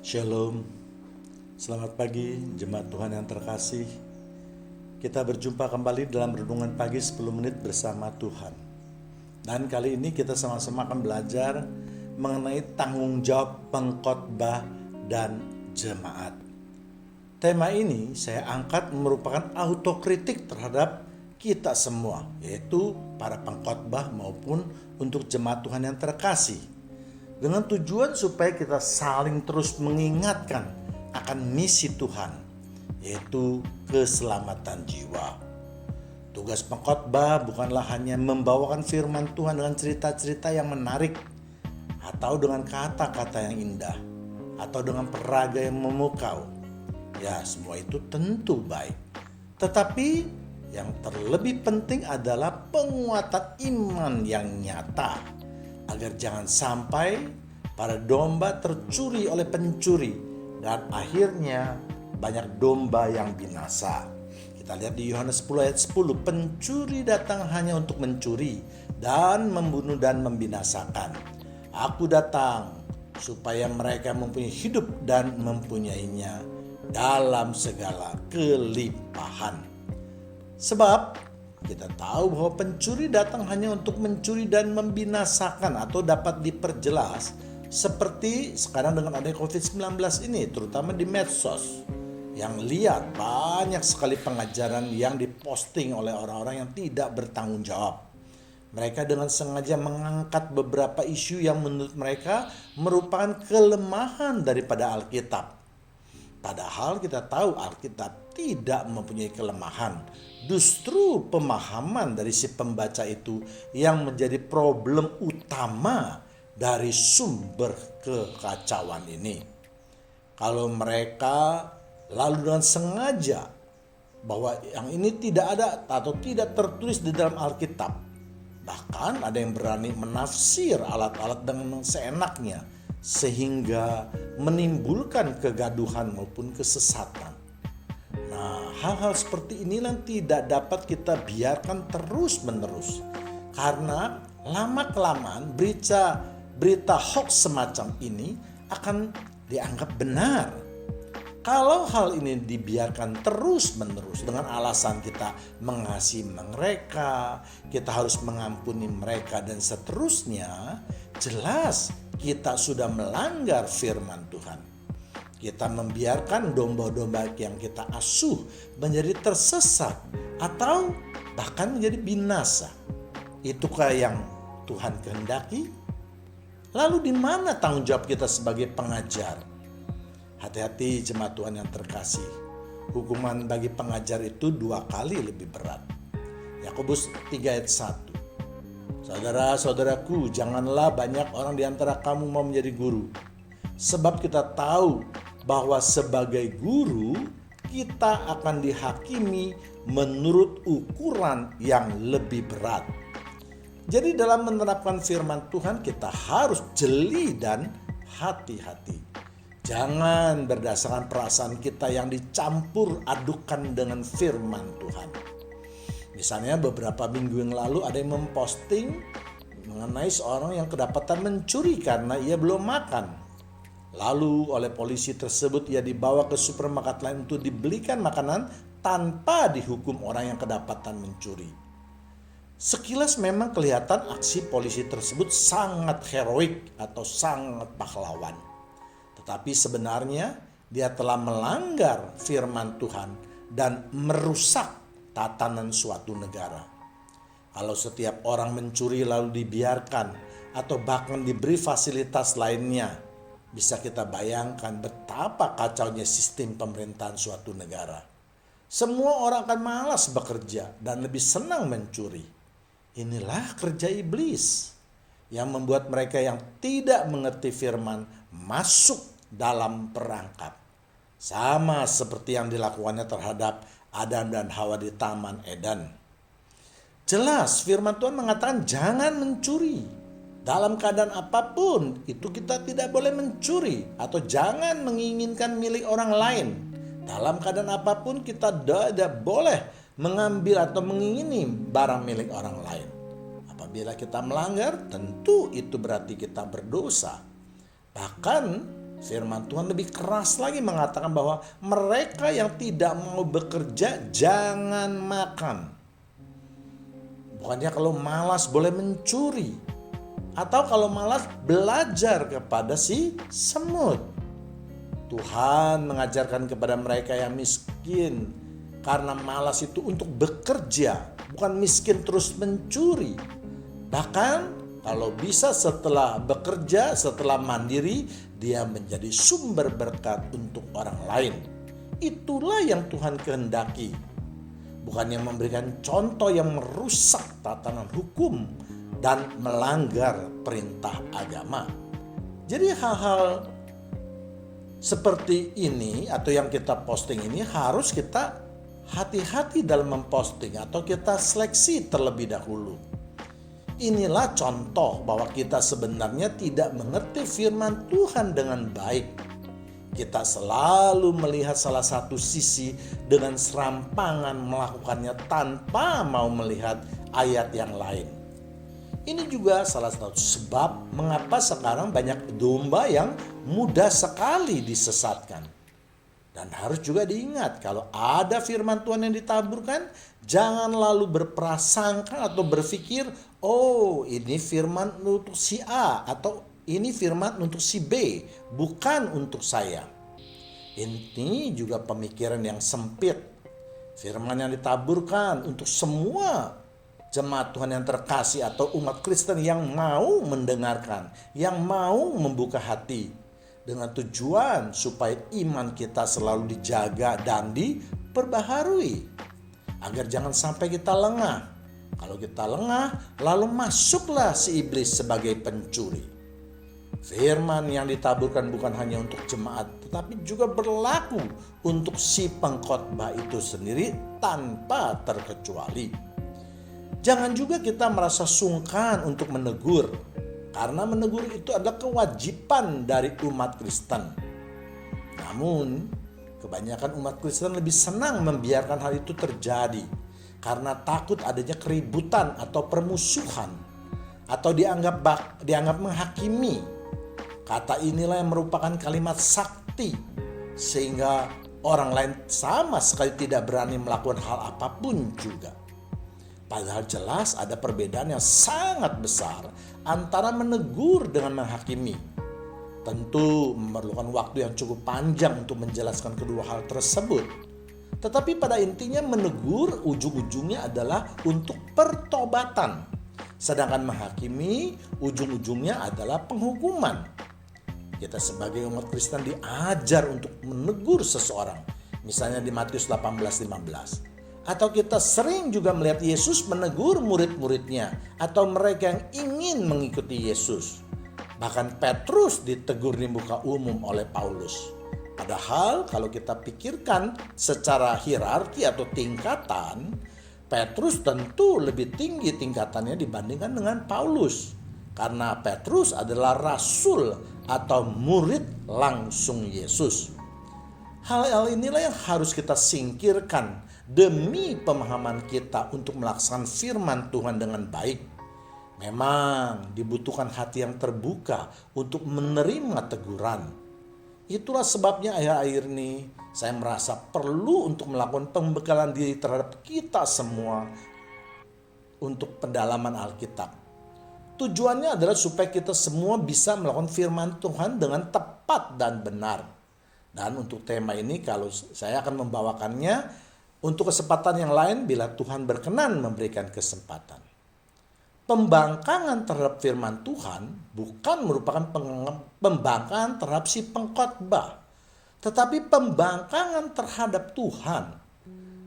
Shalom, selamat pagi jemaat Tuhan yang terkasih. Kita berjumpa kembali dalam renungan pagi 10 menit bersama Tuhan. Dan kali ini kita sama-sama akan belajar mengenai tanggung jawab pengkhotbah dan jemaat. Tema ini saya angkat merupakan autokritik terhadap kita semua, yaitu para pengkhotbah maupun untuk jemaat Tuhan yang terkasih. Dengan tujuan supaya kita saling terus mengingatkan akan misi Tuhan, yaitu keselamatan jiwa. Tugas pengkhotbah bukanlah hanya membawakan firman Tuhan dengan cerita-cerita yang menarik, atau dengan kata-kata yang indah, atau dengan peraga yang memukau. Ya, semua itu tentu baik. Tetapi yang terlebih penting adalah penguatan iman yang nyata, agar jangan sampai para domba tercuri oleh pencuri dan akhirnya banyak domba yang binasa. Kita lihat di Yohanes 10 ayat 10, pencuri datang hanya untuk mencuri dan membunuh dan membinasakan. Aku datang supaya mereka mempunyai hidup dan mempunyainya dalam segala kelimpahan. Sebab kita tahu bahwa pencuri datang hanya untuk mencuri dan membinasakan, atau dapat diperjelas seperti sekarang dengan adanya COVID-19 ini, terutama di medsos. Yang lihat banyak sekali pengajaran yang diposting oleh orang-orang yang tidak bertanggung jawab. Mereka dengan sengaja mengangkat beberapa isu yang menurut mereka merupakan kelemahan daripada Alkitab. Padahal kita tahu Alkitab tidak mempunyai kelemahan. Justru pemahaman dari si pembaca itu yang menjadi problem utama dari sumber kekacauan ini. Kalau mereka lalu dengan sengaja bahwa yang ini tidak ada atau tidak tertulis di dalam Alkitab, bahkan ada yang berani menafsir alat-alat dengan seenaknya, sehingga menimbulkan kegaduhan maupun kesesatan. Nah, hal-hal seperti inilah tidak dapat kita biarkan terus-menerus, karena lama-kelamaan berita hoax semacam ini akan dianggap benar. Kalau hal ini dibiarkan terus-menerus dengan alasan kita mengasihi mereka, kita harus mengampuni mereka dan seterusnya, jelas kita sudah melanggar firman Tuhan. Kita membiarkan domba-domba yang kita asuh menjadi tersesat atau bahkan menjadi binasa. Itukah yang Tuhan kehendaki? Lalu di mana tanggung jawab kita sebagai pengajar? Hati-hati jemaat Tuhan yang terkasih. Hukuman bagi pengajar itu 2 kali lebih berat. Yakobus 3 ayat 1. Saudara-saudaraku, janganlah banyak orang di antara kamu mau menjadi guru. Sebab kita tahu bahwa sebagai guru kita akan dihakimi menurut ukuran yang lebih berat. Jadi dalam menerapkan firman Tuhan kita harus jeli dan hati-hati. Jangan berdasarkan perasaan kita yang dicampur adukan dengan firman Tuhan. Misalnya beberapa minggu yang lalu ada yang memposting mengenai seorang yang kedapatan mencuri karena ia belum makan. Lalu oleh polisi tersebut ia dibawa ke supermarket lain untuk dibelikan makanan tanpa dihukum orang yang kedapatan mencuri. Sekilas memang kelihatan aksi polisi tersebut sangat heroik atau sangat pahlawan. Tetapi sebenarnya dia telah melanggar firman Tuhan dan merusak tatanan suatu negara. Kalau setiap orang mencuri lalu dibiarkan atau bahkan diberi fasilitas lainnya, bisa kita bayangkan betapa kacaunya sistem pemerintahan suatu negara. Semua orang akan malas bekerja dan lebih senang mencuri. Inilah kerja iblis yang membuat mereka yang tidak mengerti firman masuk dalam perangkap. Sama seperti yang dilakukannya terhadap Adam dan Hawa di Taman Eden. Jelas firman Tuhan mengatakan jangan mencuri. Dalam keadaan apapun itu kita tidak boleh mencuri atau jangan menginginkan milik orang lain. Dalam keadaan apapun kita tidak boleh mengambil atau mengingini barang milik orang lain. Apabila kita melanggar, tentu itu berarti kita berdosa. Bahkan Firman Tuhan lebih keras lagi mengatakan bahwa mereka yang tidak mau bekerja jangan makan. Bukannya kalau malas boleh mencuri, atau kalau malas belajar kepada si semut. Tuhan mengajarkan kepada mereka yang miskin karena malas itu untuk bekerja, bukan miskin terus mencuri. Bahkan kalau bisa setelah bekerja, setelah mandiri, dia menjadi sumber berkat untuk orang lain. Itulah yang Tuhan kehendaki. Bukan yang memberikan contoh yang merusak tatanan hukum dan melanggar perintah agama. Jadi hal-hal seperti ini atau yang kita posting ini harus kita hati-hati dalam memposting atau kita seleksi terlebih dahulu. Inilah contoh bahwa kita sebenarnya tidak mengerti firman Tuhan dengan baik. Kita selalu melihat salah satu sisi dengan serampangan melakukannya tanpa mau melihat ayat yang lain. Ini juga salah satu sebab mengapa sekarang banyak domba yang mudah sekali disesatkan. Dan harus juga diingat, kalau ada firman Tuhan yang ditaburkan, jangan lalu berprasangka atau berpikir, oh ini firman untuk si A atau ini firman untuk si B, bukan untuk saya. Ini juga pemikiran yang sempit. Firman yang ditaburkan untuk semua jemaat Tuhan yang terkasih atau umat Kristen yang mau mendengarkan, yang mau membuka hati dengan tujuan supaya iman kita selalu dijaga dan diperbaharui agar jangan sampai kita lengah. Kalau kita lengah, lalu masuklah si iblis sebagai pencuri. Firman yang ditaburkan bukan hanya untuk jemaat, tetapi juga berlaku untuk si pengkhotbah itu sendiri tanpa terkecuali. Jangan juga kita merasa sungkan untuk menegur, karena menegur itu adalah kewajiban dari umat Kristen. Namun, kebanyakan umat Kristen lebih senang membiarkan hal itu terjadi karena takut adanya keributan atau permusuhan atau dianggap menghakimi. Kata inilah yang merupakan kalimat sakti sehingga orang lain sama sekali tidak berani melakukan hal apapun juga. Padahal jelas ada perbedaan yang sangat besar antara menegur dengan menghakimi. Tentu memerlukan waktu yang cukup panjang untuk menjelaskan kedua hal tersebut. Tetapi pada intinya menegur ujung-ujungnya adalah untuk pertobatan. Sedangkan menghakimi ujung-ujungnya adalah penghukuman. Kita sebagai umat Kristen diajar untuk menegur seseorang. Misalnya di Matius 18:15. Atau kita sering juga melihat Yesus menegur murid-muridnya atau mereka yang ingin mengikuti Yesus. Bahkan Petrus ditegur di muka umum oleh Paulus. Padahal kalau kita pikirkan secara hierarki atau tingkatan, Petrus tentu lebih tinggi tingkatannya dibandingkan dengan Paulus. Karena Petrus adalah rasul atau murid langsung Yesus. Hal-hal inilah yang harus kita singkirkan demi pemahaman kita untuk melaksanakan firman Tuhan dengan baik. Memang dibutuhkan hati yang terbuka untuk menerima teguran. Itulah sebabnya akhir-akhir ini saya merasa perlu untuk melakukan pembekalan diri terhadap kita semua untuk pendalaman Alkitab. Tujuannya adalah supaya kita semua bisa melakukan firman Tuhan dengan tepat dan benar. Dan untuk tema ini kalau saya akan membawakannya untuk kesempatan yang lain bila Tuhan berkenan memberikan kesempatan. Pembangkangan terhadap firman Tuhan bukan merupakan pembangkangan terhadap si pengkhotbah, tetapi pembangkangan terhadap Tuhan.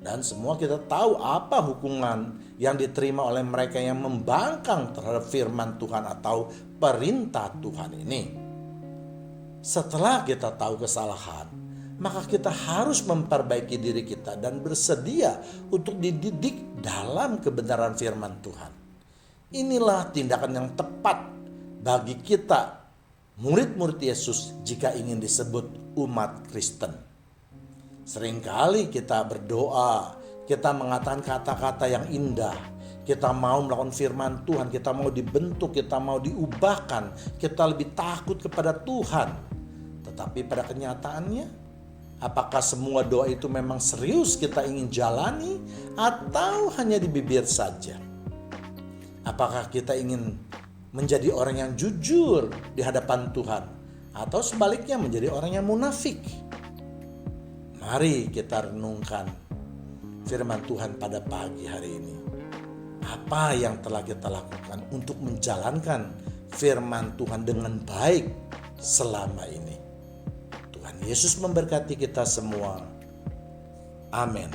Dan semua kita tahu apa hukuman yang diterima oleh mereka yang membangkang terhadap firman Tuhan atau perintah Tuhan ini. Setelah kita tahu kesalahan, maka kita harus memperbaiki diri kita dan bersedia untuk dididik dalam kebenaran firman Tuhan. Inilah tindakan yang tepat bagi kita, murid-murid Yesus, jika ingin disebut umat Kristen. Seringkali kita berdoa, kita mengatakan kata-kata yang indah, kita mau melakukan firman Tuhan, kita mau dibentuk, kita mau diubahkan, kita lebih takut kepada Tuhan. Tetapi pada kenyataannya, apakah semua doa itu memang serius kita ingin jalani atau hanya di bibir saja? Apakah kita ingin menjadi orang yang jujur di hadapan Tuhan atau sebaliknya menjadi orang yang munafik? Mari kita renungkan firman Tuhan pada pagi hari ini. Apa yang telah kita lakukan untuk menjalankan firman Tuhan dengan baik selama ini? Tuhan Yesus memberkati kita semua. Amin.